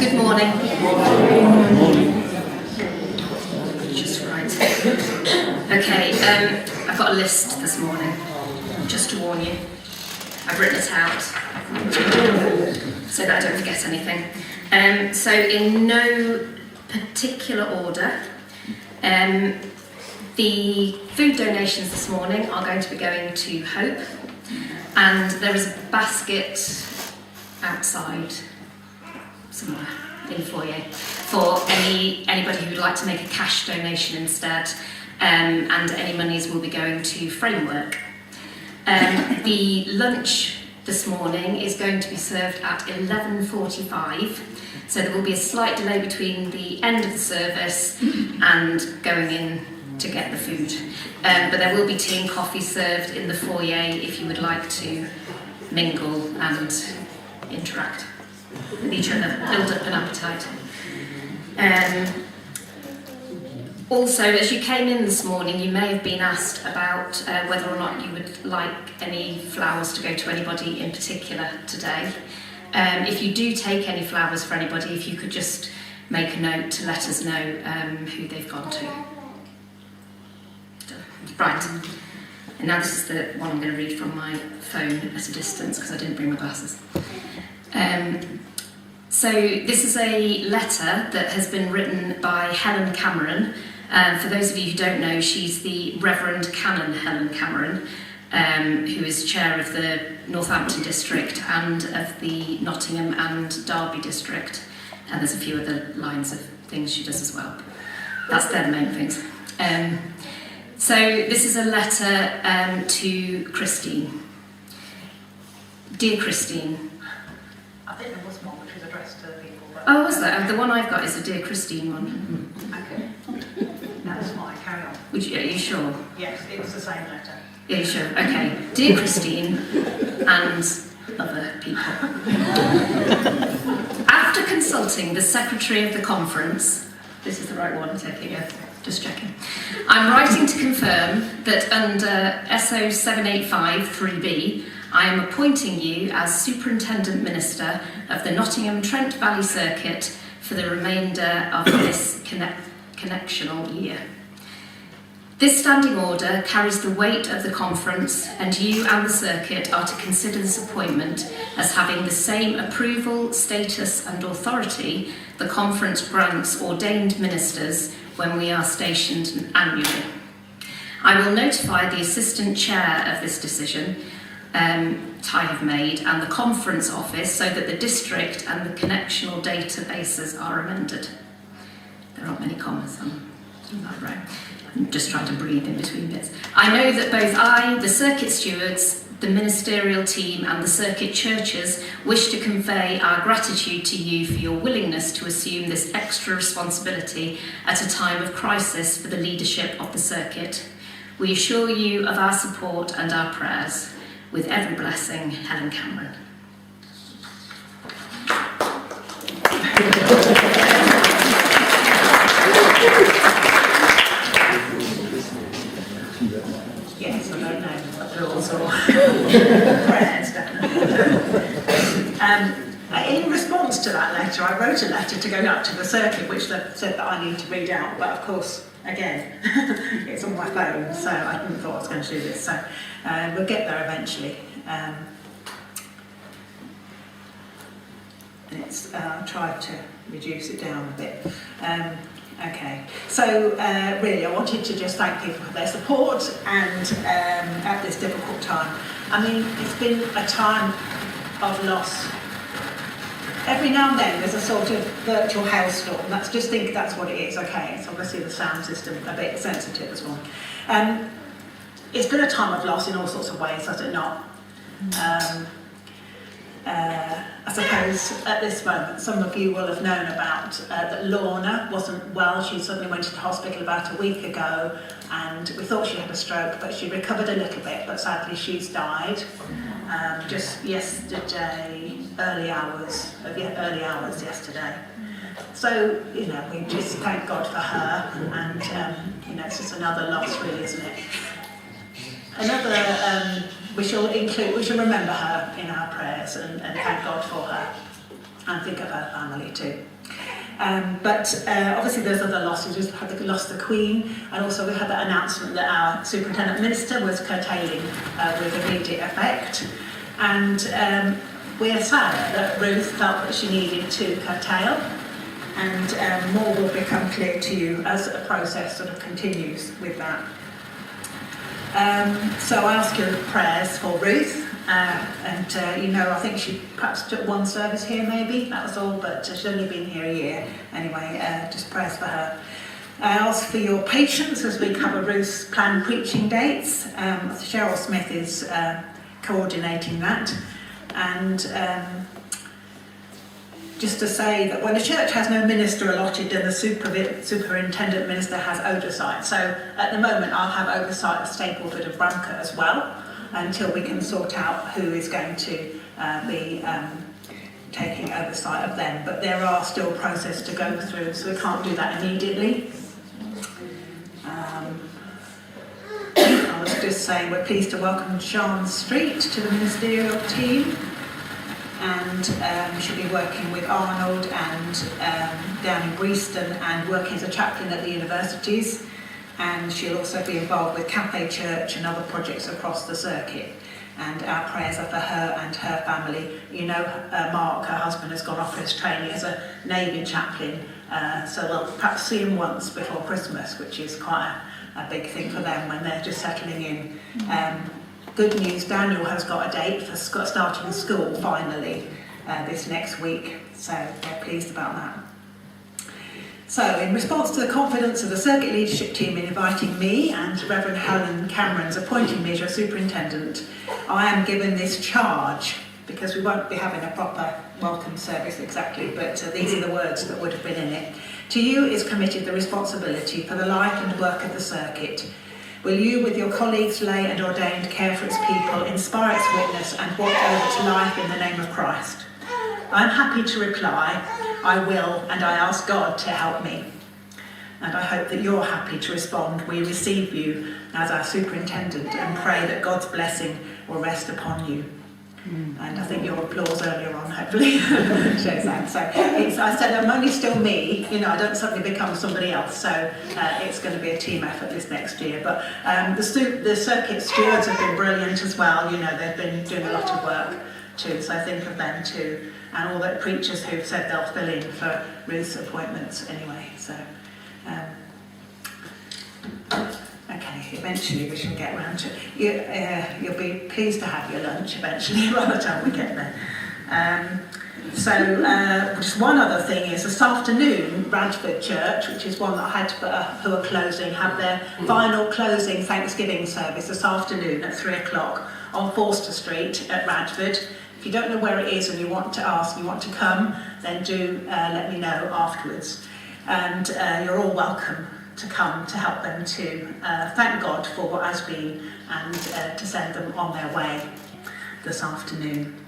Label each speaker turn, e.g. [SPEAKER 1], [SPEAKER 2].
[SPEAKER 1] Good morning. Just right. Okay, I've got a list this morning, just to warn you. I've written it out so that I don't forget anything. So in no particular order, the food donations this morning are going to be going to Hope, and there is a basket outside somewhere in the foyer for anybody who would like to make a cash donation instead, and any monies will be going to Framework. The lunch this morning is going to be served at 11:45, so there will be a slight delay between the end of the service and going in to get the food. But there will be tea and coffee served in the foyer if you would like to mingle and interact with each other, build up an appetite. Also, as you came in this morning, you may have been asked about whether or not you would like any flowers to go to anybody in particular today. If you do take any flowers for anybody, if you could just make a note to let us know who they've gone to. Right, and now this is the one I'm going to read from my phone at a distance because I didn't bring my glasses. So this is a letter that has been written by Helen Cameron. For those of you who don't know, she's the Reverend Canon Helen Cameron, who is chair of the Northampton district and of the Nottingham and Derby district. And there's a few other lines of things she does as well. That's their main things. So this is a letter to Christine. Dear Christine.
[SPEAKER 2] I think there was one which was addressed to people. But
[SPEAKER 1] Oh, was there? The one I've got is a Dear Christine one.
[SPEAKER 2] Okay. That's fine, carry on.
[SPEAKER 1] Are you sure?
[SPEAKER 2] Yes, it was the same letter.
[SPEAKER 1] Yeah, you sure? Okay. Dear Christine and other people. After consulting the secretary of the conference, this is the right one, I'm taking it. Just checking. I'm writing to confirm that under SO 785 3B, I am appointing you as Superintendent Minister of the Nottingham Trent Valley Circuit for the remainder of this connectional year. This standing order carries the weight of the conference, and you and the circuit are to consider this appointment as having the same approval, status and authority the conference grants ordained ministers when we are stationed annually. I will notify the Assistant Chair of this decision I have made and the conference office so that the district and the connectional databases are amended. There aren't many commas on that row. I'm just trying to breathe in between bits. I know that both I, the circuit stewards, the ministerial team and the circuit churches wish to convey our gratitude to you for your willingness to assume this extra responsibility at a time of crisis for the leadership of the circuit. We assure you of our support and our prayers. With every blessing, Helen Cameron.
[SPEAKER 2] Yes, I don't know what the rules or prayers, definitely. In response to that letter, I wrote a letter to go up to the circuit, which said that I need to read out, but of course, again, it's on my phone, so I didn't thought I was going to do this, so we'll get there eventually. And it's tried to reduce it down a bit. Okay, so really I wanted to just thank people for their support and at this difficult time. I mean, it's been a time of loss. Every now and then there's a sort of virtual hailstorm. That's what it is, okay. It's obviously the sound system a bit sensitive as well. It's been a time of loss in all sorts of ways, has it not? I suppose at this moment some of you will have known about that Lorna wasn't well. She suddenly went to the hospital about a week ago and we thought she had a stroke, but she recovered a little bit, but sadly she's died just yesterday, early hours yesterday. So, you know, we just thank God for her and, you know, it's just another loss really, isn't it? Another, we shall remember her in our prayers and thank God for her. and think of her family too. But obviously there's other losses. We've lost the Queen, and also we had that announcement that our Superintendent Minister was curtailing with immediate effect. And we're sad that Ruth felt that she needed to curtail, and more will become clear to you as a process sort of continues with that. So I ask your prayers for Ruth. I think she perhaps took one service here maybe, that was all, but she's only been here a year. Anyway, just prayers for her. I ask for your patience as we cover Ruth's planned preaching dates. Cheryl Smith is coordinating that. And just to say that when a church has no minister allotted, then the superintendent minister has oversight. So at the moment I'll have oversight of Stapleford and Bramcote as well, until we can sort out who is going to be taking oversight of them. But there are still processes to go through, so we can't do that immediately. I was just saying we're pleased to welcome Sian Street to the ministerial team, and she'll be working with Arnold and down in Greaston and working as a chaplain at the universities. And she'll also be involved with Cafe Church and other projects across the circuit. And our prayers are for her and her family. You know, Mark, her husband, has gone off for his training as a Navy chaplain, so they'll perhaps see him once before Christmas, which is quite a big thing for them when they're just settling in. Good news, Daniel has got a date for starting school finally this next week, so they're pleased about that. So, in response to the confidence of the circuit leadership team in inviting me and Reverend Helen Cameron's appointing me as your superintendent, I am given this charge, because we won't be having a proper welcome service exactly, but these are the words that would have been in it. To you is committed the responsibility for the life and work of the circuit. Will you, with your colleagues, lay and ordained, care for its people, inspire its witness, and watch over its life in the name of Christ? I'm happy to reply, I will, and I ask God to help me. And I hope that you're happy to respond. We receive you as our superintendent and pray that God's blessing will rest upon you. And I think your applause earlier on hopefully shows that. So I said I'm only still me, I don't suddenly become somebody else. So it's going to be a team effort this next year. But the circuit stewards have been brilliant as well. They've been doing a lot of work too. So I think of them too. And all the preachers who've said they'll fill in for Ruth's appointments anyway. So, okay, eventually we shall get around to it. You'll be pleased to have your lunch eventually by the time we get there. Just one other thing is this afternoon, Radford Church, which is one that I had to put up, who are closing, have their final closing Thanksgiving service this afternoon at 3 o'clock on Forster Street at Radford. If you don't know where it is and you want to ask, you want to come, then do let me know afterwards. And you're all welcome to come to help them to thank God for what has been and to send them on their way this afternoon.